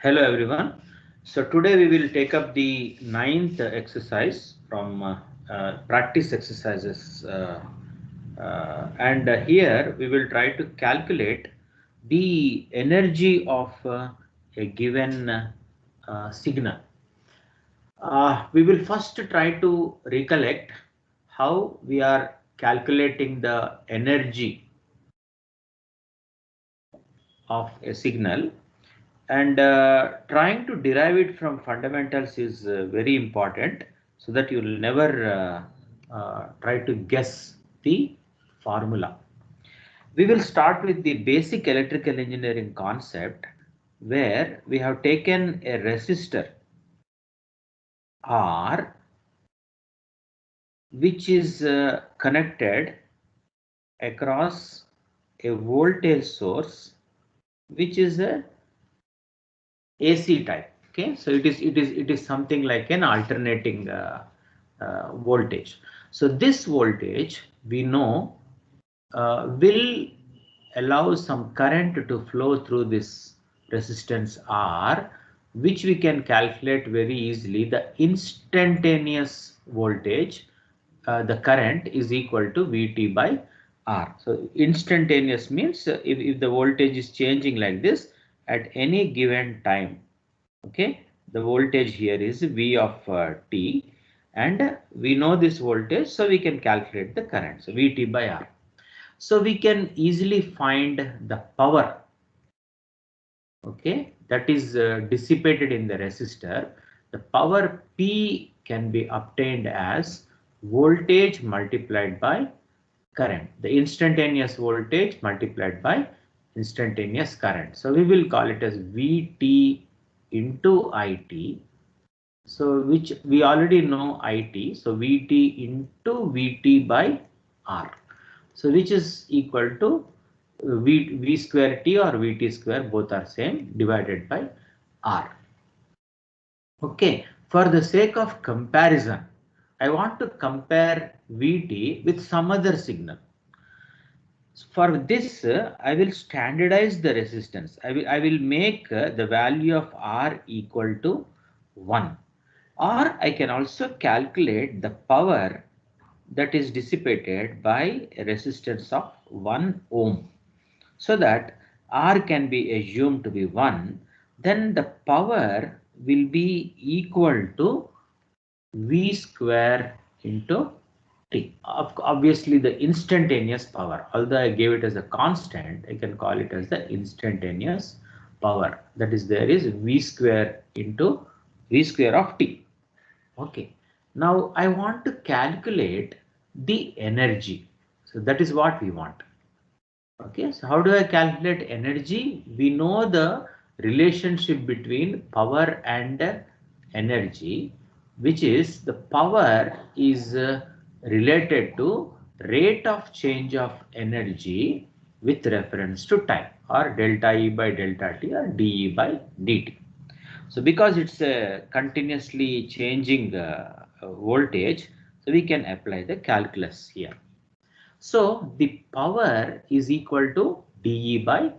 Hello everyone. So today we will take up the ninth exercise from practice exercises and here we will try to calculate the energy of a given signal. We will first try to recollect how we are calculating the energy of a signal and trying to derive it from fundamentals is very important so that you will never try to guess the formula. We will start with the basic electrical engineering concept where we have taken a resistor R which is connected across a voltage source which is a AC type. Okay, so it is something like an alternating voltage. So this voltage we know will allow some current to flow through this resistance R, which we can calculate very easily. The instantaneous voltage, the current is equal to Vt by R. So instantaneous means if the voltage is changing like this at any given time, okay, the voltage here is V of t, and we know this voltage, so we can calculate the current. So Vt by R. So we can easily find the power, okay, that is dissipated in the resistor. The power P can be obtained as voltage multiplied by current, the instantaneous voltage multiplied by instantaneous current. So we will call it as Vt into It. So which we already know It. So Vt into Vt by R. So which is equal to v square t or Vt square, both are same, divided by R. Okay, for the sake of comparison, I want to compare Vt with some other signal. For this, I will standardize the resistance. I will make the value of R equal to 1. Or I can also calculate the power that is dissipated by a resistance of 1 ohm. So that R can be assumed to be 1, then the power will be equal to V square into T. Obviously, the instantaneous power, although I gave it as a constant, I can call it as the instantaneous power. That is, there is V square into V square of T. Okay. Now I want to calculate the energy. So that is what we want. Okay, so how do I calculate energy? We know the relationship between power and energy, which is the power is related to rate of change of energy with reference to time, or delta E by delta T or dE by dt. So because it's a continuously changing voltage, so we can apply the calculus here. So the power is equal to dE by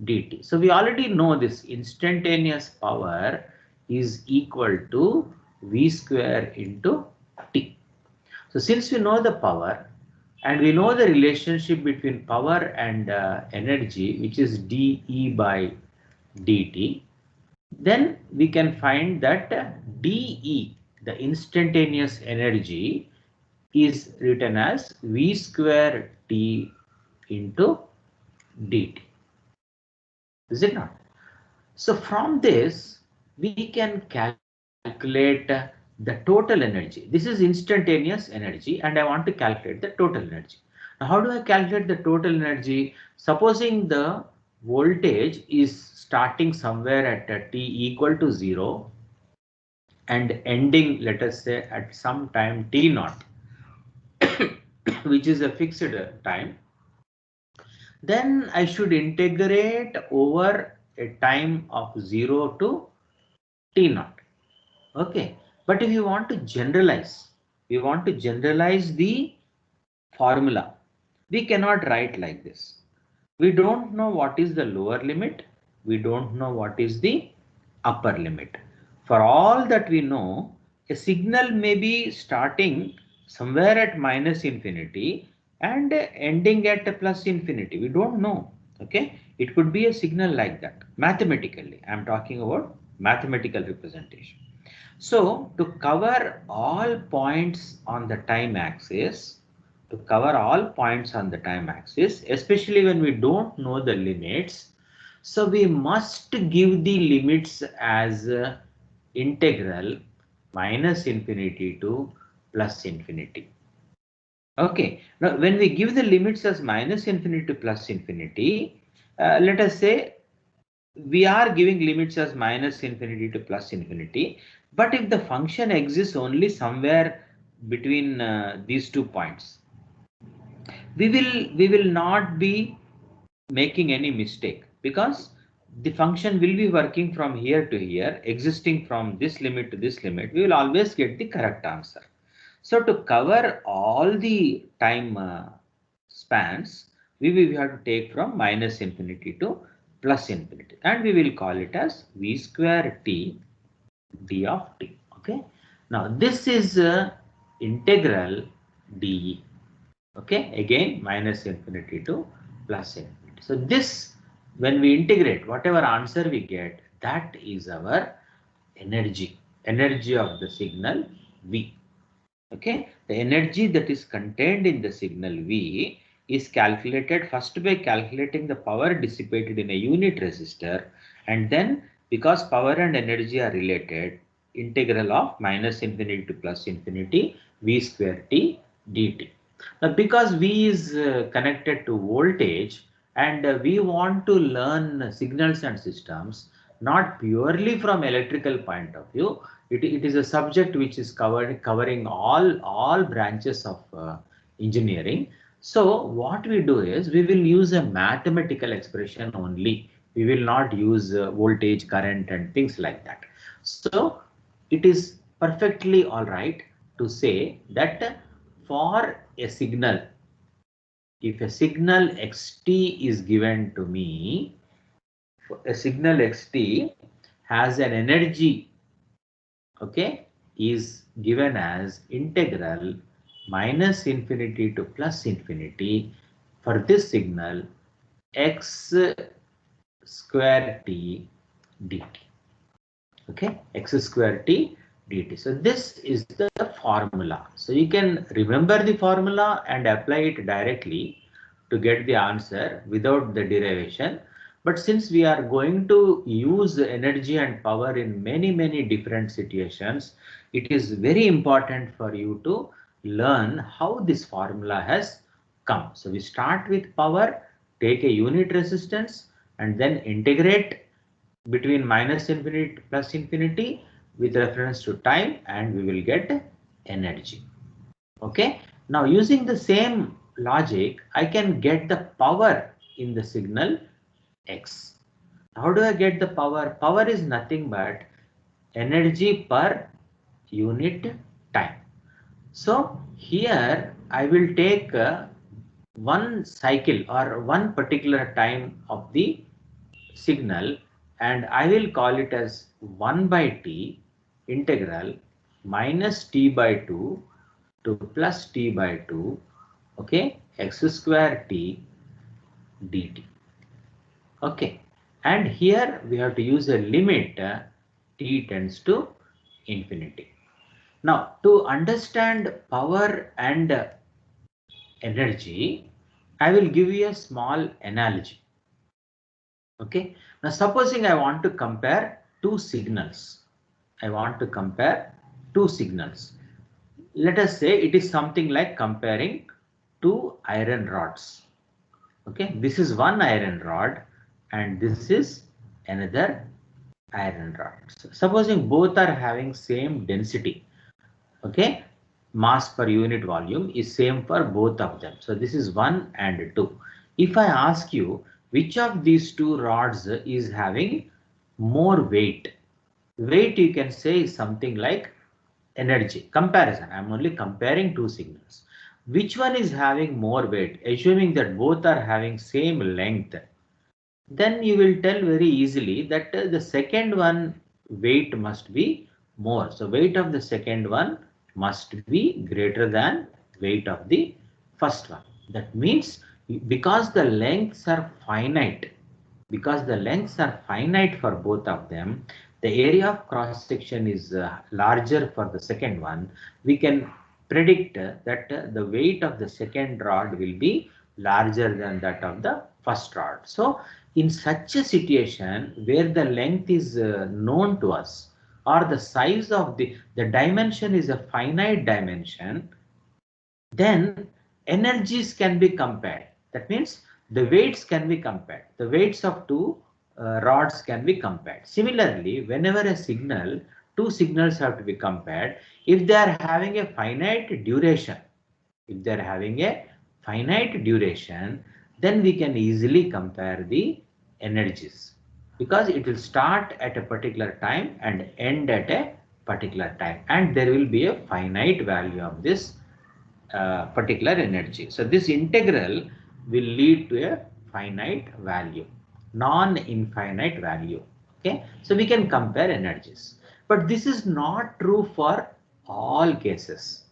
dt. So we already know this instantaneous power is equal to V square into T. So since we know the power and we know the relationship between power and energy, which is dE by dt, then we can find that dE, the instantaneous energy, is written as V square T into dt. Is it not? So from this, we can calculate the total energy. This is instantaneous energy, and I want to calculate the total energy. Now, how do I calculate the total energy? Supposing the voltage is starting somewhere at t equal to 0 and ending, let us say, at some time t naught, which is a fixed time, then I should integrate over a time of 0 to t naught. Okay, but if you want to generalize, we want to generalize the formula. We cannot write like this. We don't know what is the lower limit. We don't know what is the upper limit. For all that we know, a signal may be starting somewhere at minus infinity and ending at plus infinity. We don't know. Okay, it could be a signal like that mathematically. I'm talking about mathematical representation. So to cover all points on the time axis, especially when we don't know the limits, so we must give the limits as integral minus infinity to plus infinity. Okay, now when we give the limits as minus infinity to plus infinity, let us say we are giving limits as minus infinity to plus infinity, but if the function exists only somewhere between these 2 points, we will not be making any mistake, because the function will be working from here to here, existing from this limit to this limit. We will always get the correct answer. So to cover all the time spans, we will have to take from minus infinity to plus infinity, and we will call it as v square t d of t. Okay. Now this is integral dE. Okay. Again, minus infinity to plus infinity. So this, when we integrate, whatever answer we get, that is our energy of the signal V. Okay, the energy that is contained in the signal V is calculated first by calculating the power dissipated in a unit resistor, and then, because power and energy are related, integral of minus infinity to plus infinity V square t dt. Now because V is connected to voltage, and we want to learn signals and systems not purely from electrical point of view, it is a subject which is covering all branches of engineering. So what we do is we will use a mathematical expression only. We will not use voltage, current, and things like that. So it is perfectly all right to say that for a signal, if a signal xt is given to me, a signal xt has an energy, okay, is given as integral minus infinity to plus infinity for this signal x square t dt. Okay, x square t dt. So this is the formula. So you can remember the formula and apply it directly to get the answer without the derivation. But since we are going to use energy and power in many different situations, it is very important for you to learn how this formula has come. So we start with power, take a unit resistance, and then integrate between minus infinity to plus infinity with reference to time, and we will get energy. Okay. Now using the same logic, I can get the power in the signal X. How do I get the power? Power is nothing but energy per unit time. So here I will take one cycle or one particular time of the signal, and I will call it as 1 by t integral minus t by 2 to plus t by 2, okay, x square t dt. Okay, and here we have to use a limit t tends to infinity. Now to understand power and energy, I will give you a small analogy. Okay, now supposing I want to compare two signals. Let us say it is something like comparing two iron rods. Okay, this is one iron rod and this is another iron rod. So supposing both are having same density, okay, mass per unit volume is same for both of them. So this is 1 and 2. If I ask you which of these two rods is having more weight, you can say is something like energy comparison. I'm only comparing two signals. Which one is having more weight? Assuming that both are having same length, then you will tell very easily that the second one weight must be more. So weight of the second one must be greater than weight of the first one. That means because the lengths are finite, for both of them, the area of cross section is larger for the second one. We can predict that the weight of the second rod will be larger than that of the first rod. So in such a situation where the length is known to us, or the size of the dimension is a finite dimension, then energies can be compared. That means the weights can be compared. The weights of two rods can be compared. Similarly, whenever a signal, two signals have to be compared, if they are having a finite duration, then we can easily compare the energies, because it will start at a particular time and end at a particular time, and there will be a finite value of this particular energy. So this integral will lead to a finite value, non-infinite value. Okay, so we can compare energies, but this is not true for all cases.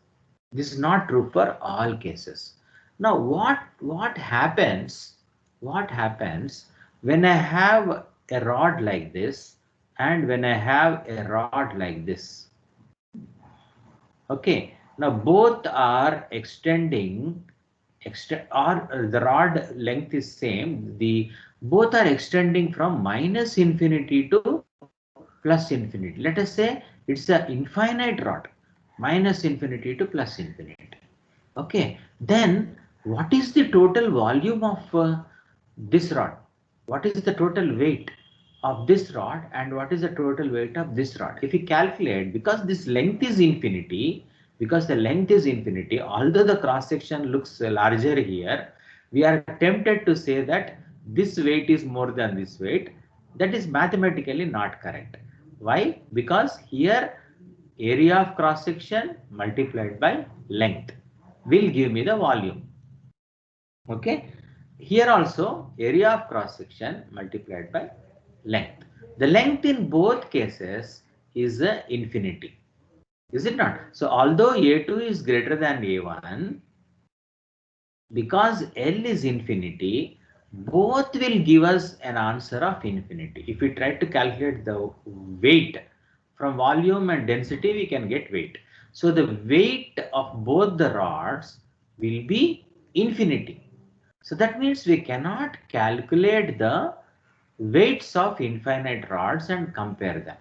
This is not true for all cases. Now, what happens? What happens when I have a rod like this and when I have a rod like this? Okay, now both are extending, or the rod length is same. The both are extending from minus infinity to plus infinity. Let us say it's an infinite rod, minus infinity to plus infinity. Okay, then what is the total volume of this rod? What is the total weight of this rod and what is the total weight of this rod? If we calculate, because this length is infinity, although the cross section looks larger here, we are tempted to say that this weight is more than this weight. That is mathematically not correct. Why? Because here area of cross section multiplied by length will give me the volume. Okay, here also area of cross section multiplied by length. The length in both cases is infinity, is it not? So although A2 is greater than A1, because L is infinity, both will give us an answer of infinity. If we try to calculate the weight from volume and density, we can get weight. So the weight of both the rods will be infinity. So that means we cannot calculate the weights of infinite rods and compare them.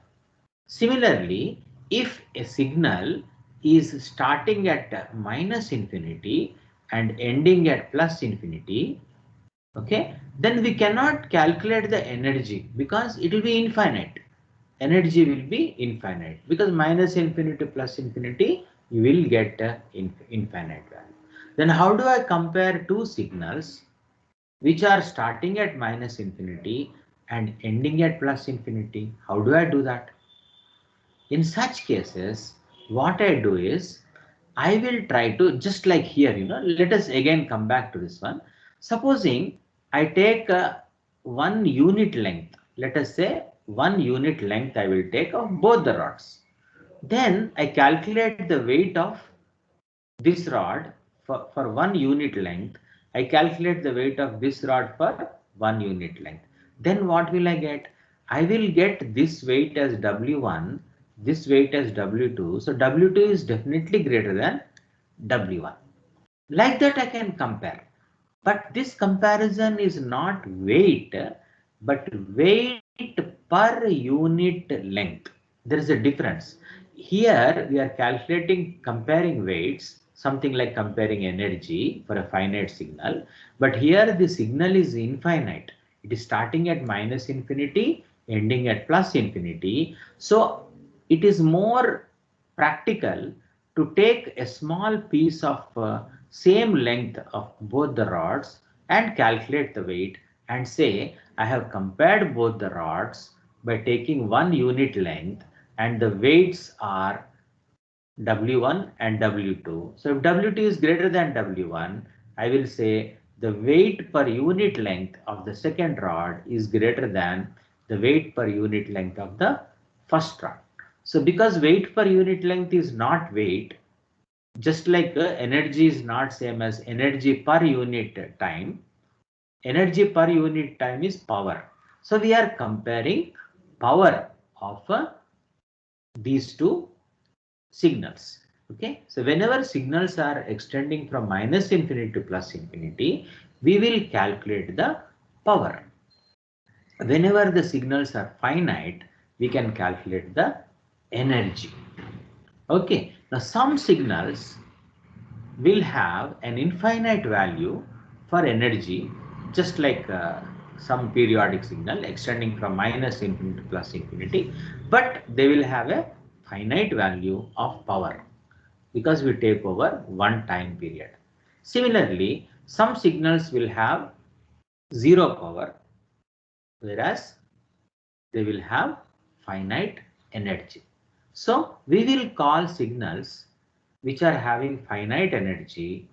Similarly, if a signal is starting at minus infinity and ending at plus infinity, okay, then we cannot calculate the energy because it will be infinite. Energy will be infinite because minus infinity to plus infinity, you will get infinite value. Then how do I compare two signals which are starting at minus infinity and ending at plus infinity? How do I do that? In such cases, what I do is I will try to, just like here, let us again come back to this one. Supposing I take 1 unit length, let us say 1 unit length I will take of both the rods. Then I calculate the weight of this rod for 1 unit length. I calculate the weight of this rod for 1 unit length. Then what will I get? I will get this weight as W1, this weight as W2. So W2 is definitely greater than W1. Like that I can compare. But this comparison is not weight, but weight per unit length. There is a difference. Here we are calculating, comparing weights, something like comparing energy for a finite signal. But here the signal is infinite. It is starting at minus infinity, ending at plus infinity. So it is more practical to take a small piece of same length of both the rods and calculate the weight and say I have compared both the rods by taking 1 unit length and the weights are W1 and W2. So if W2 is greater than W1, I will say the weight per unit length of the second rod is greater than the weight per unit length of the first round. So because weight per unit length is not weight, just like energy is not same as energy per unit time, energy per unit time is power. So we are comparing power of these two signals. Okay, so whenever signals are extending from minus infinity to plus infinity, we will calculate the power. Whenever the signals are finite, we can calculate the energy. Okay, now some signals will have an infinite value for energy, just like some periodic signal extending from minus infinity to plus infinity, but they will have a finite value of power because we take over one time period. Similarly, some signals will have zero power, whereas they will have finite energy. So we will call signals which are having finite energy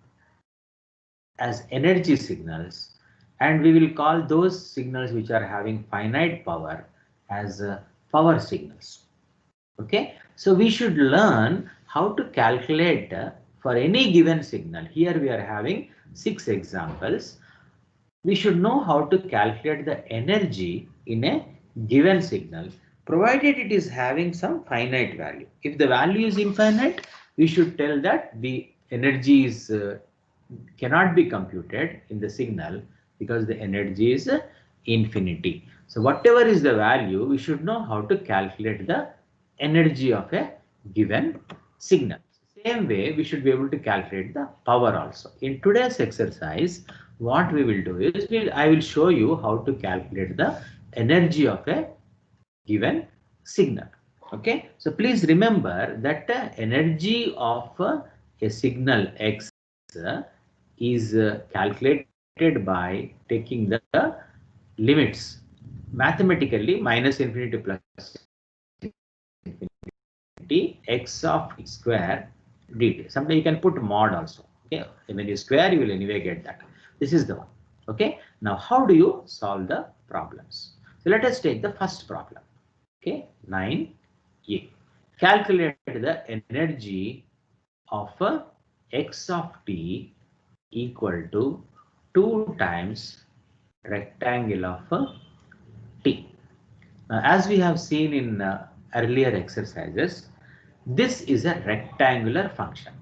as energy signals, and we will call those signals which are having finite power as power signals. Okay, so we should learn how to calculate for any given signal. Here we are having 6 examples. We should know how to calculate the energy in a given signal, provided it is having some finite value. If the value is infinite, we should tell that the energy is cannot be computed in the signal because the energy is infinity. So whatever is the value, we should know how to calculate the energy of a given signal. Same way, we should be able to calculate the power also. In today's exercise, what we will do is I will show you how to calculate the energy of a given signal. Okay, so please remember that energy of a signal X is calculated by taking the limits mathematically minus infinity to plus infinity x of t square dt. Sometimes you can put mod also. Okay, when you square, you will anyway get that. This is the one. Okay, now how do you solve the problems? So let us take the first problem. Okay, 9a. Calculate the energy of x of t equal to 2 times rectangle of t. Now, as we have seen in earlier exercises, this is a rectangular function.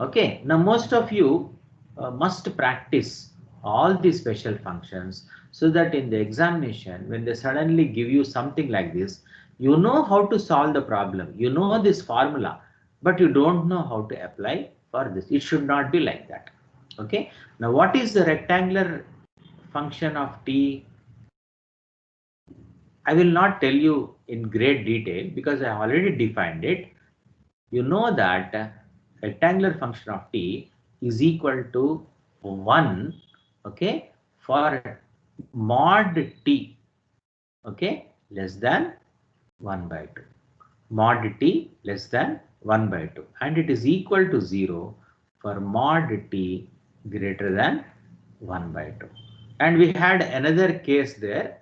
Okay, now most of you must practice all these special functions so that in the examination, when they suddenly give you something like this, you know how to solve the problem. You know this formula, but you don't know how to apply for this. It should not be like that. Okay, now what is the rectangular function of t? I will not tell you in great detail because I already defined it. You know that rectangular function of t is equal to 1, okay, for mod t, okay, less than 1 by 2. Mod t less than 1 by 2, and it is equal to 0 for mod t greater than 1 by 2. And we had another case there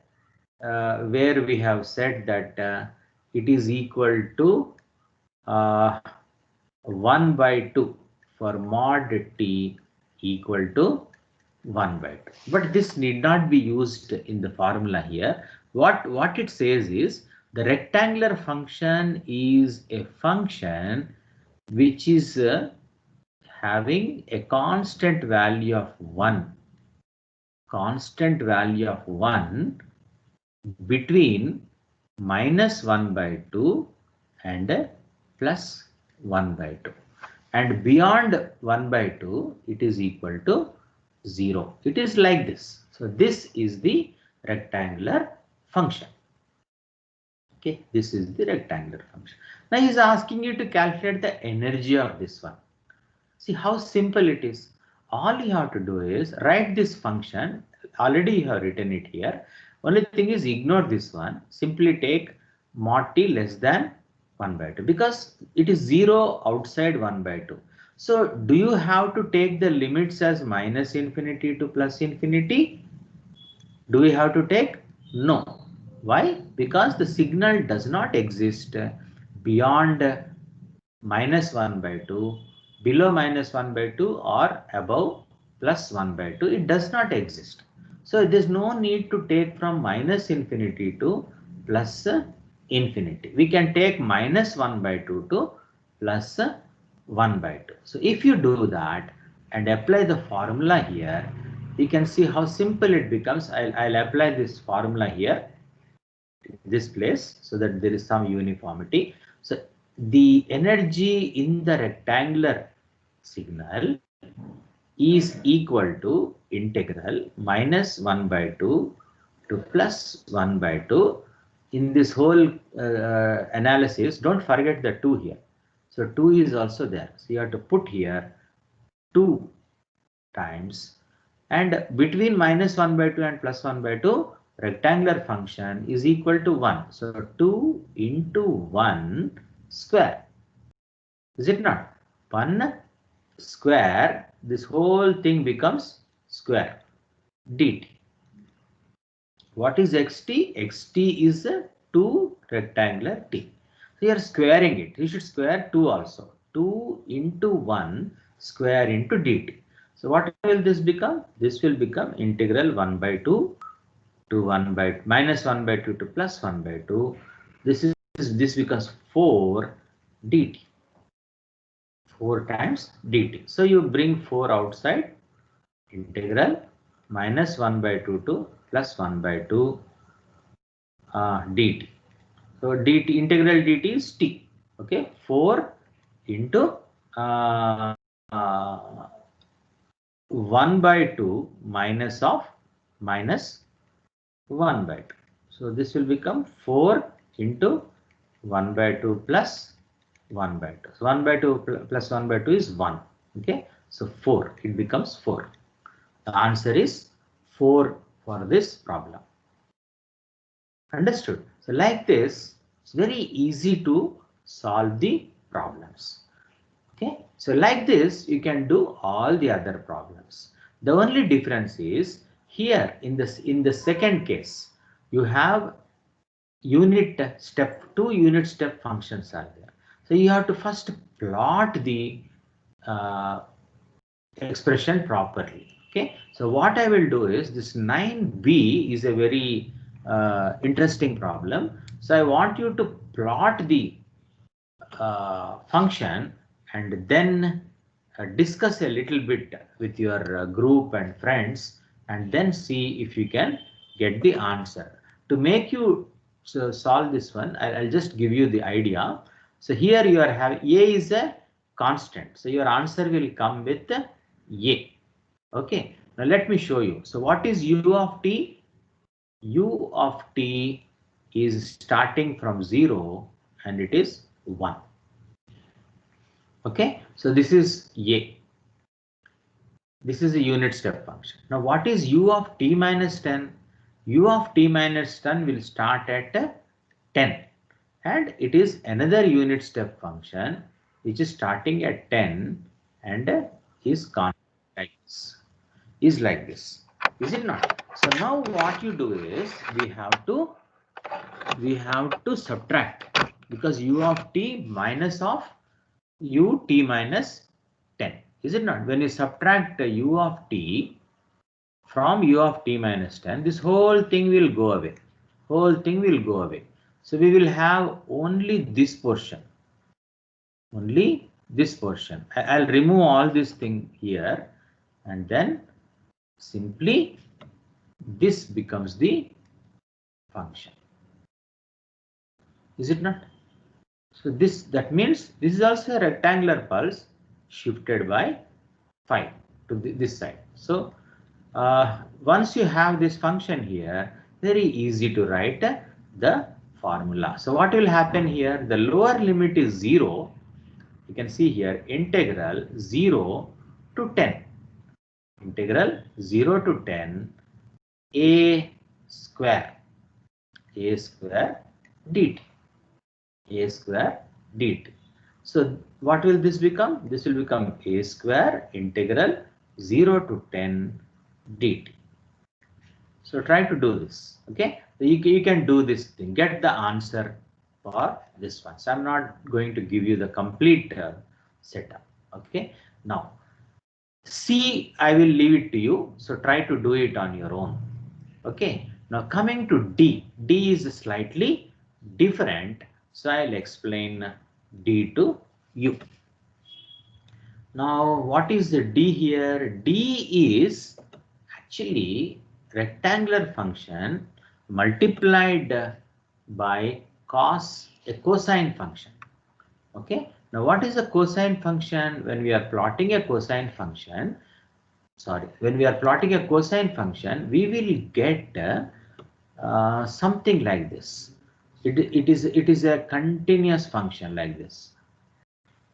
where we have said that it is equal to uh, 1 by 2 for mod t equal to 1 by 2. But this need not be used in the formula here. What it says is the rectangular function is a function which is having a constant value of 1. Constant value of 1 between minus 1 by 2 and plus 1 by 2, and beyond 1 by 2 it is equal to 0. It is like this. So this is the rectangular function. Okay, this is the rectangular function. Now he is asking you to calculate the energy of this one. See how simple it is. All you have to do is write this function. Already you have written it here. Only thing is ignore this one. Simply take mod t less than 1 by 2 because it is 0 outside 1 by 2. So do you have to take the limits as minus infinity to plus infinity? Do we have to take? No. Why? Because the signal does not exist beyond -1/2, below -1/2 or above +1/2. It does not exist. So there is no need to take from -infinity to +infinity. We can take -1/2 to +1/2. So if you do that and apply the formula here, you can see how simple it becomes. I'll apply this formula here, this place, so that there is some uniformity. So the energy in the rectangular signal is equal to integral -1/2 to +1/2. In this whole analysis, don't forget the 2 here. So 2 is also there. So you have to put here 2 times, and between -1/2 and +1/2, rectangular function is equal to 1. So 2 into 1 square. Is it not? 1 square, this whole thing becomes square dt. What is xt? Xt is 2 rectangular t. So you are squaring it. You should square 2 also. 2 into 1 square into dt. So what will this become? This will become integral 1/2 to -1/2 to +1/2. This becomes 4 dt. 4 times dt. So you bring 4 outside. Integral -1/2 to +1/2 dt. So dt, integral dt is t. Okay, 4 into 1/2 minus of -1/2. So this will become 4 into 1/2 plus 1/2. So 1/2 plus 1/2 is 1. Okay, so 4. It becomes 4. The answer is 4 for this problem. Understood? So like this, it's very easy to solve the problems. Okay, so like this, you can do all the other problems. The only difference is here in the second case, you have unit step, 2 unit step functions are there. So you have to first plot the expression properly. Okay, so what I will do is this 9b is a very interesting problem. So I want you to plot the function and then discuss a little bit with your group and friends, and then see if you can get the answer. To make you solve this one, I'll just give you the idea. So here you are having a is a constant, so your answer will come with a. Okay, now let me show you. So what is u of t? U of t is starting from 0 and it is 1. Okay, so this is a. This is a unit step function. Now what is u of t minus 10? U of t minus 10 will start at 10, and it is another unit step function which is starting at 10 and is constant like this. Is like this. Is it not? So now what you do is we have to subtract, because u of t minus of u t minus 10. Is it not? When you subtract the u of t from u of t minus 10, this whole thing will go away. Whole thing will go away. So we will have only this portion. Only this portion. I'll remove all this thing here, and then simply this becomes the function. Is it not? So that means this is also a rectangular pulse shifted by 5 to this side. So once you have this function here, very easy to write the formula. So what will happen here? The lower limit is 0. You can see here integral 0 to 10. Integral 0 to 10 a square dt. A square dt. So what will this become? This will become a square integral 0 to 10 dt. So try to do this. Okay, So you can do this thing, get the answer for this one. So I'm not going to give you the complete setup. Okay. Now, C, I will leave it to you. So try to do it on your own. Okay. Now coming to D. D is slightly different. So I'll explain D to you. Now, what is the D here? D is actually rectangular function multiplied by cos, a cosine function. Okay. Now, what is a cosine function? When we are plotting a cosine function, when we are plotting a cosine function, we will get something like this. It is a continuous function like this.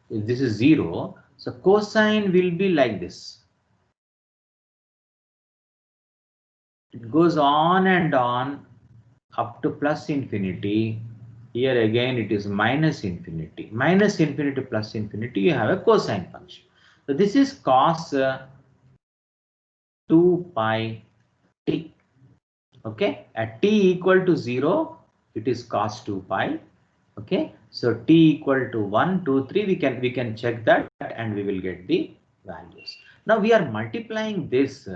If this is 0, so cosine will be like this. It goes on and on up to plus infinity. Here again it is minus infinity. Minus infinity plus infinity, you have a cosine function. So this is cos 2 pi t. Okay, at t equal to 0, it is cos 2 pi. Okay, so t equal to 1, 2, 3, we can check that and we will get the values. Now we are multiplying this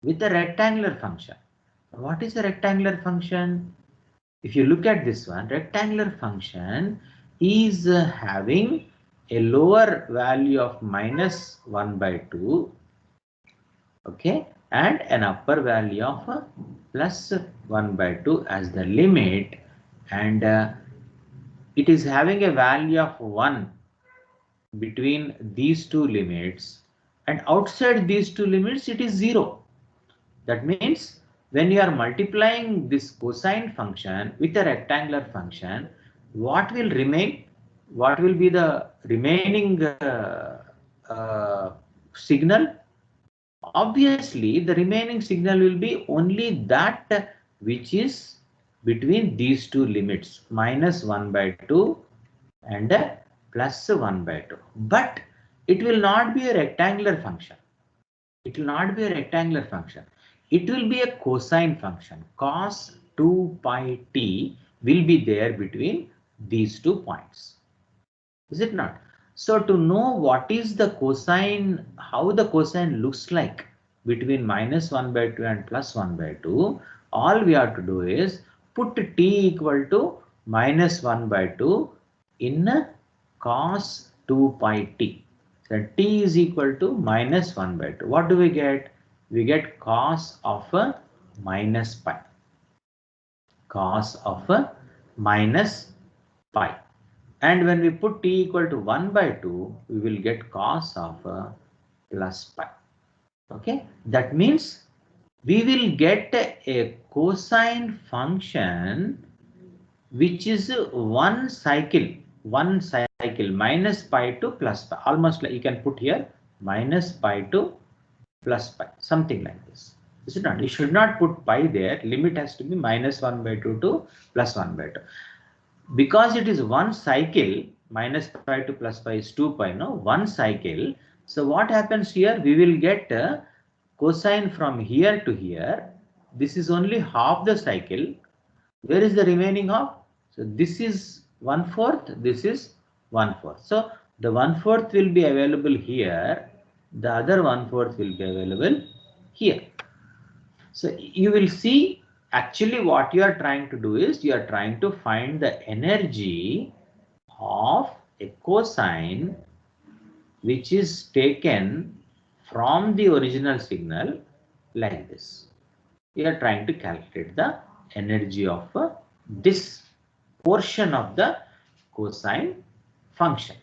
with a rectangular function. What is a rectangular function? If you look at this one, rectangular function is having a lower value of minus 1 by 2, okay, and an upper value of plus 1 by 2 as the limit, and it is having a value of 1 between these two limits, and outside these two limits it is 0. That means when you are multiplying this cosine function with a rectangular function, what will remain? What will be the remaining signal? Obviously, the remaining signal will be only that which is between these two limits, minus 1 by 2 and plus 1 by 2. But it will not be a rectangular function. It will not be a rectangular function. It will be a cosine function. Cos 2 pi t will be there between these 2 points. Is it not? So to know what is the cosine, how the cosine looks like between minus 1 by 2 and plus 1 by 2, all we have to do is put t equal to minus 1 by 2 in cos 2 pi t. So t is equal to minus 1 by 2. What do we get? We get cos of a minus pi. Cos of a minus pi. And when we put t equal to 1 by 2, we will get cos of plus pi. Okay, that means we will get a cosine function which is one cycle minus pi to plus pi. Almost like you can put here minus pi to plus pi, something like this. Is it not? You should not put pi there. Limit has to be minus 1 by 2 to plus 1 by 2. Because it is one cycle, minus pi to plus pi is 2 pi, no? One cycle. So what happens here? We will get cosine from here to here. This is only half the cycle. Where is the remaining half? So this is 1/4, this is 1/4. So the 1/4 will be available here. The other 1/4 will be available here. So you will see, actually what you are trying to do is you are trying to find the energy of a cosine which is taken from the original signal like this. You are trying to calculate the energy of this portion of the cosine function,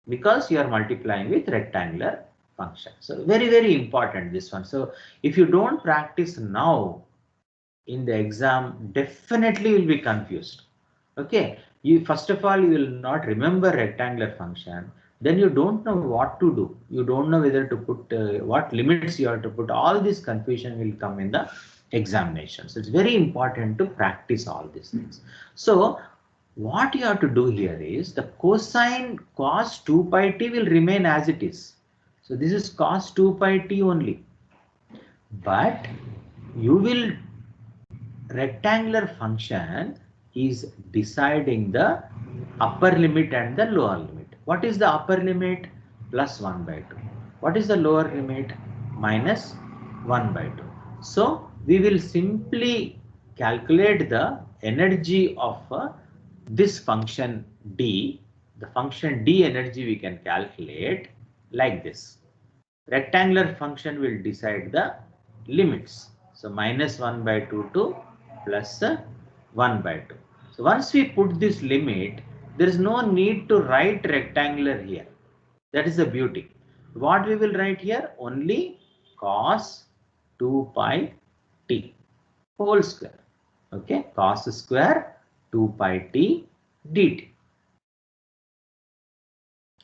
because you are multiplying with rectangular function. So very, very important this one. So if you don't practice now, in the exam definitely will be confused. Okay, you first of all you will not remember rectangular function, then you don't know what to do, you don't know whether to put what limits you have to put. All this confusion will come in the examination. So it's very important to practice all these things. So what you have to do here is the cosine cos 2 pi t will remain as it is. So this is cos 2 pi t only, but you will rectangular function is deciding the upper limit and the lower limit. What is the upper limit? Plus 1 by 2. What is the lower limit? Minus 1 by 2. So we will simply calculate the energy of this function d. The function d energy we can calculate like this. Rectangular function will decide the limits. So minus 1 by 2 to plus 1 by 2. So once we put this limit, there is no need to write rectangular here. That is the beauty. What we will write here? Only cos 2 pi t whole square. Okay, cos square 2 pi t dt.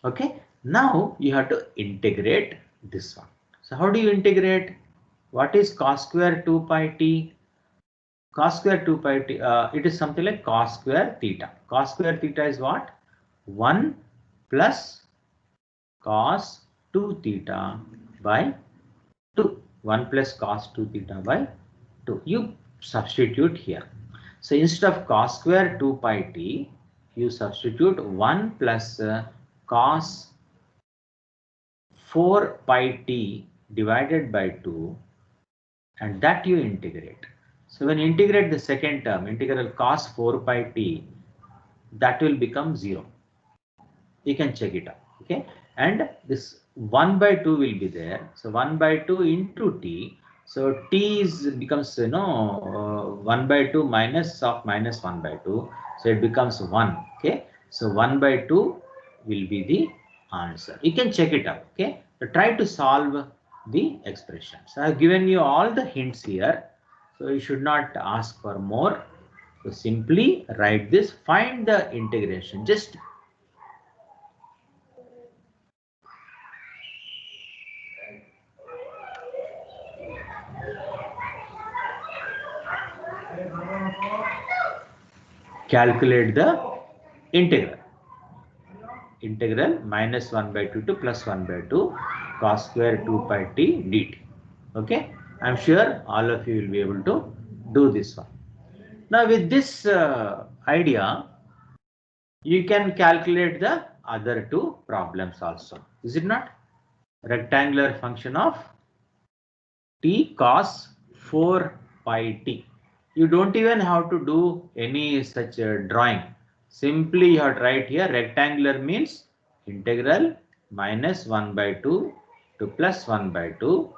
Okay, now you have to integrate this one. So how do you integrate? What is cos square 2 pi t? Cos square 2 pi t, it is something like cos square theta. Cos square theta is what? 1 plus cos 2 theta by 2. 1 plus cos 2 theta by 2. You substitute here. So instead of cos square 2 pi t, you substitute 1 plus cos 4 pi t divided by 2, and that you integrate. So when you integrate the second term, integral cos 4 pi t, that will become 0. You can check it out. Okay, and this 1 by 2 will be there. So 1 by 2 into t. So t becomes 1 by 2 minus of minus 1 by 2. So it becomes 1. Okay, so 1 by 2 will be the answer. You can check it out. Okay, so try to solve the expression. So I have given you all the hints here. So you should not ask for more. So simply write this, find the integration. Just calculate the integral. Integral minus 1 by 2 to plus 1 by 2 cos square 2 pi t dt. Okay, I'm sure all of you will be able to do this one. Now with this idea, you can calculate the other two problems also. Is it not? Rectangular function of t cos 4 pi t. You don't even have to do any such drawing. Simply you have to write here rectangular means integral minus 1 by 2 to plus 1 by 2.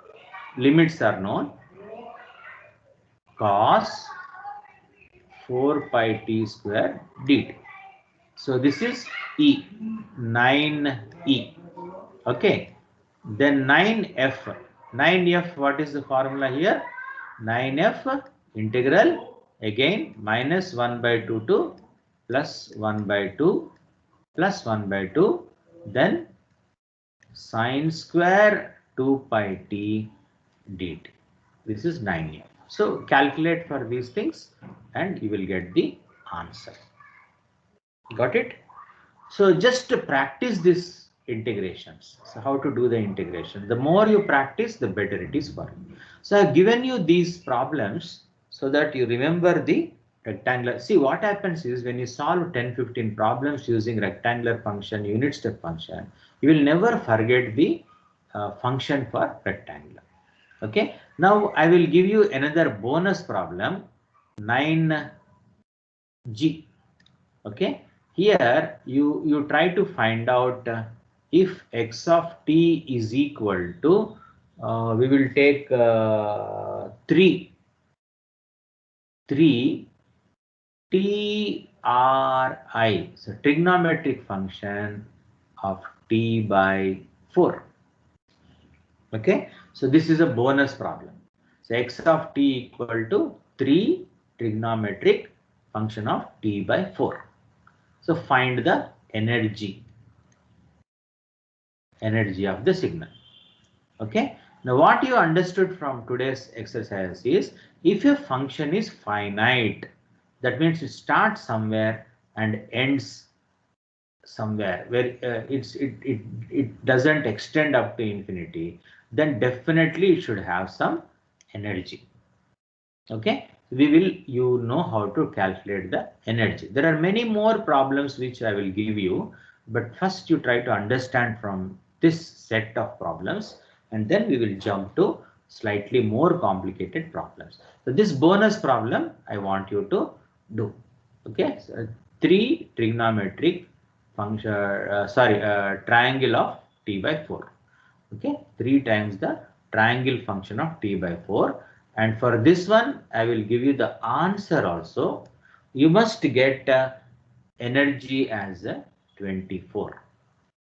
Limits are known. Cos 4 pi t square dt. So this is E, 9E. Okay, then 9F. 9F, what is the formula here? 9F integral again minus 1 by 2 to plus 1 by 2 plus 1 by 2, then sine square 2 pi t dt. This is 9F. So calculate for these things and you will get the answer. Got it? So just to practice this integrations. So how to do the integration? The more you practice, the better it is for you. So I've given you these problems so that you remember the rectangular. See, what happens is when you solve 10-15 problems using rectangular function, unit step function, you will never forget the function for rectangular. Okay. Now I will give you another bonus problem, 9G. Okay. Here you try to find out if x of t is equal to, we will take 3 tri, so trigonometric function of t by 4. Okay, so this is a bonus problem. So x of t equal to 3 trigonometric function of t by 4. So find the energy of the signal. Okay. Now what you understood from today's exercise is, if a function is finite, that means it starts somewhere and ends somewhere where it doesn't extend up to infinity, then definitely it should have some energy. Okay. you know how to calculate the energy. There are many more problems which I will give you, but first you try to understand from this set of problems, and then we will jump to slightly more complicated problems. So this bonus problem I want you to do. Okay, so three trigonometric function, triangle of t by 4. Okay, 3 times the triangle function of t by 4. And for this one, I will give you the answer also. You must get energy as 24.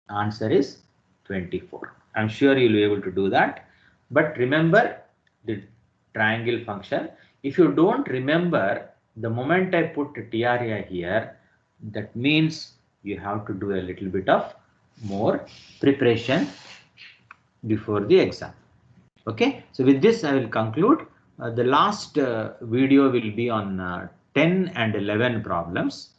Answer is 24. I'm sure you'll be able to do that. But remember the triangle function. If you don't remember, the moment I put TRA here, that means you have to do a little bit of more preparation before the exam. Okay, so with this I will conclude. The last video will be on 10 and 11 problems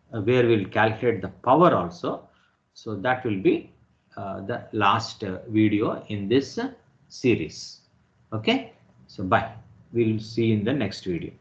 where we'll calculate the power also. So that will be the last video in this series. Okay, so bye. We'll see in the next video.